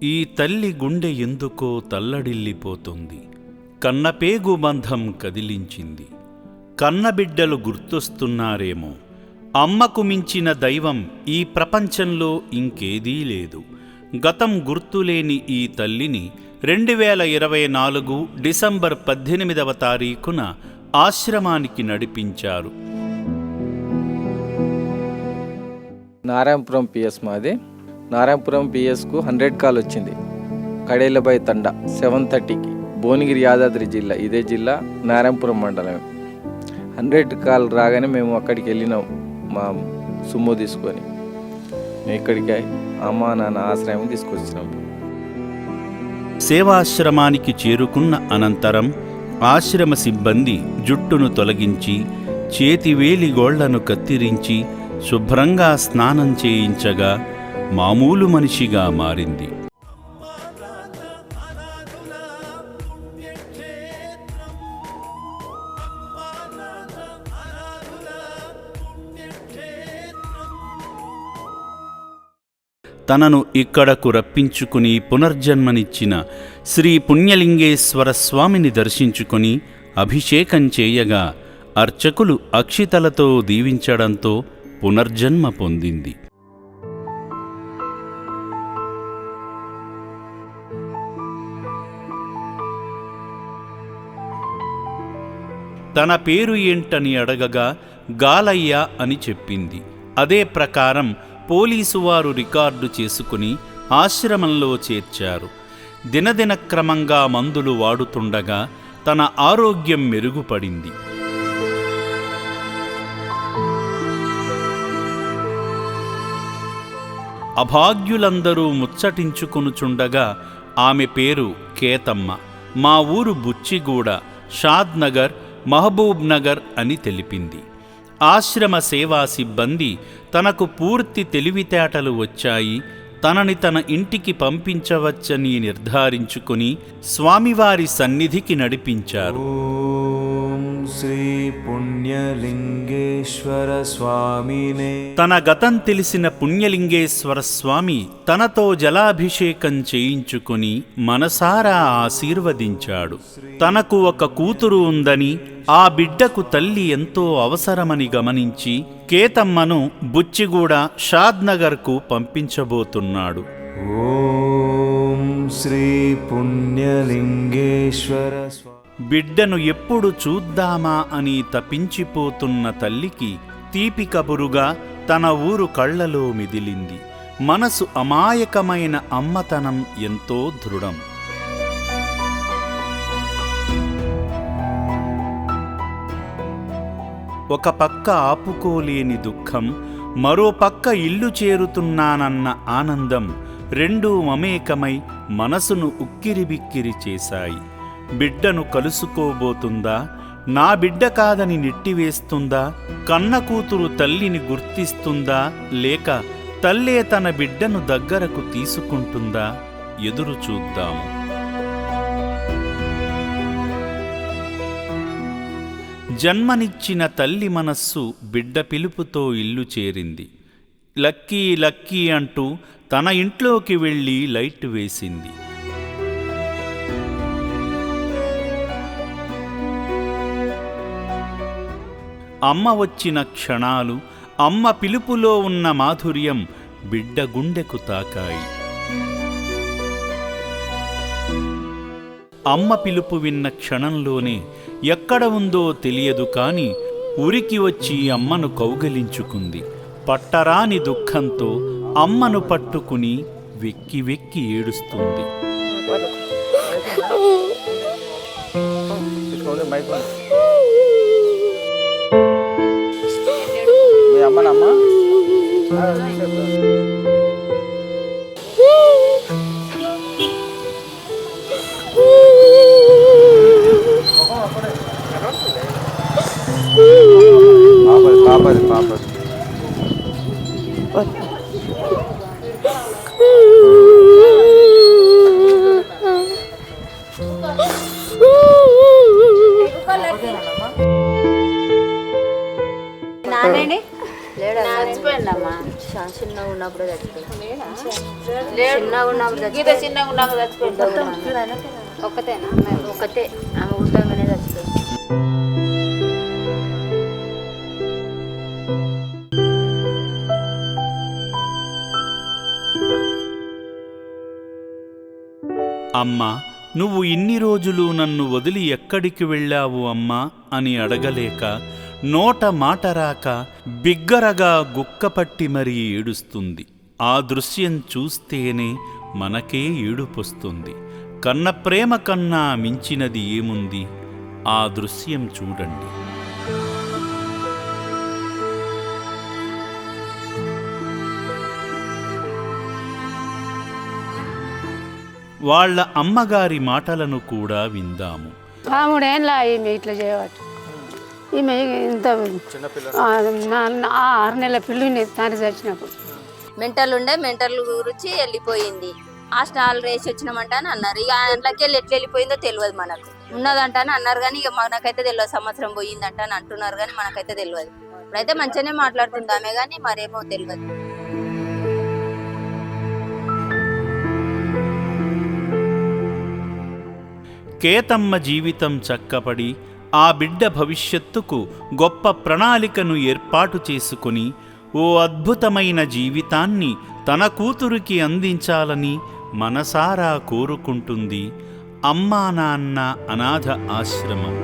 ఈ తల్లి గుండె ఎందుకో తల్లడిల్లిపోతుంది. కన్నపేగు బంధం కదిలించింది. కన్నబిడ్డలు గుర్తొస్తున్నారేమో. అమ్మకు మించిన దైవం ఈ ప్రపంచంలో ఇంకేదీ లేదు. గతం గుర్తులేని ఈ తల్లిని 2024 డిసెంబర్ 18వ తారీఖున ఆశ్రమానికి నడిపించారు. నారాయణపురం పిఎస్ మాది. నారాయణపురం పిఎస్కు 100 కాల్ వచ్చింది. కడేలబాయి తండా 7:30కి, భువనగిరి యాదాద్రి జిల్లా, ఇదే జిల్లా, నారాయణపురం మండలం. 100 కాల్ రాగానే మేము అక్కడికి వెళ్ళినాం. మా సుమ్ము తీసుకొని ఇక్కడికి అమ్మ నాన్న ఆశ్రమం తీసుకొచ్చినాం. సేవాశ్రమానికి చేరుకున్న అనంతరం ఆశ్రమ సిబ్బంది జుట్టును తొలగించి, చేతివేలి గోళ్లను కత్తిరించి, శుభ్రంగా స్నానం చేయించగా మామూలు మనిషిగా మారింది. తనను ఇక్కడకు రప్పించుకుని పునర్జన్మనిచ్చిన శ్రీ పుణ్యలింగేశ్వర స్వామిని దర్శించుకుని అభిషేకం చేయగా అర్చకులు అక్షితలతో దీవించడంతో పునర్జన్మ పొందింది. తన పేరు ఏంటని అడగగా గాలయ్య అని చెప్పింది. అదే ప్రకారం పోలీసువారు రికార్డు చేసుకుని ఆశ్రమంలో చేర్చారు. దినదిన క్రమంగా మందులు వాడుతుండగా తన ఆరోగ్యం మెరుగుపడింది. అభాగ్యులందరూ ముచ్చటించుకొనుచుండగా ఆమె పేరు కేతమ్మ. మా ఊరు బుచ్చిగూడ, షాద్ నగర్, మహబూబ్ నగర్ అని తెలిపింది. ఆశ్రమ సేవా సిబ్బంది తనకు పూర్తి తెలివితేటలు వచ్చాయి, తనని తన ఇంటికి పంపించవచ్చని నిర్ధారించుకుని స్వామివారి సన్నిధికి నడిపించారు. ఓం శ్రీ పుణ్యలింగేశ్వర స్వామినే. తన గతం తెలిసిన పుణ్యలింగేశ్వర స్వామి తనతో జలాభిషేకం చేయించుకుని మనసారా ఆశీర్వదించాడు. తనకు ఒక కూతురు ఉందని, ఆ బిడ్డకు తల్లి ఎంతో అవసరమని గమనించి కేతమ్మను బుచ్చిగూడ, షాద్నగర్కు పంపించబోతున్నాడు. ఓం శ్రీ పుణ్యలింగేశ్వర. బిడ్డను ఎప్పుడు చూద్దామా అని తపించిపోతున్న తల్లికి తీపి కబురుగా తన ఊరు కళ్లలో మిదిలింది. మనసు అమాయకమైన అమ్మతనం ఎంతో దృఢం. ఒక పక్క ఆపుకోలేని దుఃఖం, మరో పక్క ఇల్లు చేరుతున్నానన్న ఆనందం రెండూ మమేకమై మనసును ఉక్కిరిబిక్కిరి చేశాయి. బిడ్డను కలుసుకోబోతుందా? నా బిడ్డ కాదని నెట్టివేస్తుందా? కన్న కూతురు తల్లిని గుర్తిస్తుందా? లేక తల్లే తన బిడ్డను దగ్గరకు తీసుకుంటుందా? ఎదురు చూద్దాము. జన్మనిచ్చిన తల్లి మనస్సు బిడ్డ పిలుపుతో ఇల్లు చేరింది. లక్కీ లక్కీ అంటూ తన ఇంట్లోకి వెళ్ళి లైట్ వేసింది. అమ్మ వచ్చిన క్షణాలు, అమ్మ పిలుపులో ఉన్న మాధుర్యం బిడ్డ గుండెకు తాకాయి. అమ్మ పిలుపు విన్న క్షణంలోనే ఎక్కడ ఉందో తెలియదు కాని ఉరికి వచ్చి అమ్మను కౌగలించుకుంది. పట్టరాని దుఃఖంతో అమ్మను పట్టుకుని వెక్కి వెక్కి ఏడుస్తుంది. అమ్మనమ్మా పాపది నానేని చచ్చిపోయిందమ్మా. చిన్నగా ఉన్నప్పుడు చచ్చిపోయింది. చిన్నగా ఉన్నప్పుడు చచ్చిపోయింది. ఒక్కతేనా ఒక్కతే ఆమె ఉంటాగానే చచ్చిపోయింది. అమ్మా, నువ్వు ఇన్ని రోజులు నన్ను వదిలి ఎక్కడికి వెళ్ళావు అమ్మా అని అడగలేక, నోట మాట రాక బిగ్గరగా గుక్కపట్టి మరీ ఏడుస్తుంది. ఆ దృశ్యం చూస్తేనే మనకే ఏడుపొస్తుంది. కన్న ప్రేమ కన్నా మించినది ఏముంది? ఆ దృశ్యం చూడండి. వాళ్ళ అమ్మగారి మాటలను కూడా విందాము. 3 ఏళ్ళ ఈమె ఇట్లా చేయబట్టి. ఈమె ఇంత 6 నెలల పిల్లని తండ్రి చచ్చినప్పుడు మెంటల్ గురించి వెళ్ళిపోయింది. హాస్టల్ రేసి వచ్చినామంట అని అన్నారు. ఇక అందులోకి వెళ్ళి ఎట్లా వెళ్ళిపోయిందో తెలియదు. మనకు ఉన్నదంట అని అన్నారు కానీ ఇక మనకైతే తెలియదు. సంవత్సరం పోయిందంట అని అంటున్నారు కానీ మనకైతే తెలియదు. ఇప్పుడైతే మంచిగానే మాట్లాడుతుందామే కానీ మరేమో తెలియదు. కేతమ్మ జీవితం చక్కపడి ఆ బిడ్డ భవిష్యత్తుకు గొప్ప ప్రణాళికను ఏర్పాటు చేసుకుని ఓ అద్భుతమైన జీవితాన్ని తన కూతురికి అందించాలని మనసారా కోరుకుంటుంది అమ్మా నాన్న అనాథ ఆశ్రమం.